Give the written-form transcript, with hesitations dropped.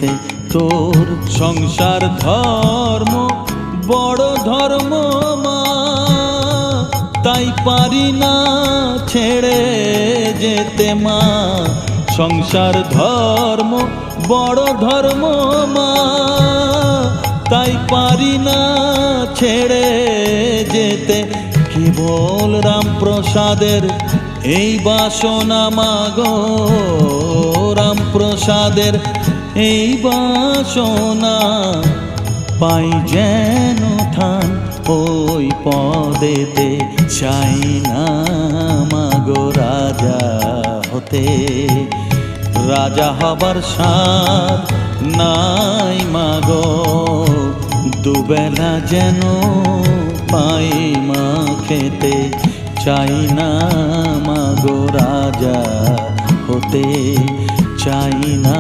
যেতে। তোর সংসার ধর্ম বড় ধর্ম মা, তাই পারি না ছেড়ে যেতে মা। সংসার ধর্ম বড় ধর্ম মা, তাই পারি না ছেড়ে যেতে। কেবল রামপ্রসাদের এই বাসনা মাগো, রামপ্রসাদের এই বাসনা, পাই যেন ঠান ওই পদেতে। চাই না মাগো রাজা হতে, রাজা হবার সাধ নাই মাগো। দুবেলা যেন পাই মা খেতে, চাই না মাগো রাজা হতে, চাই না।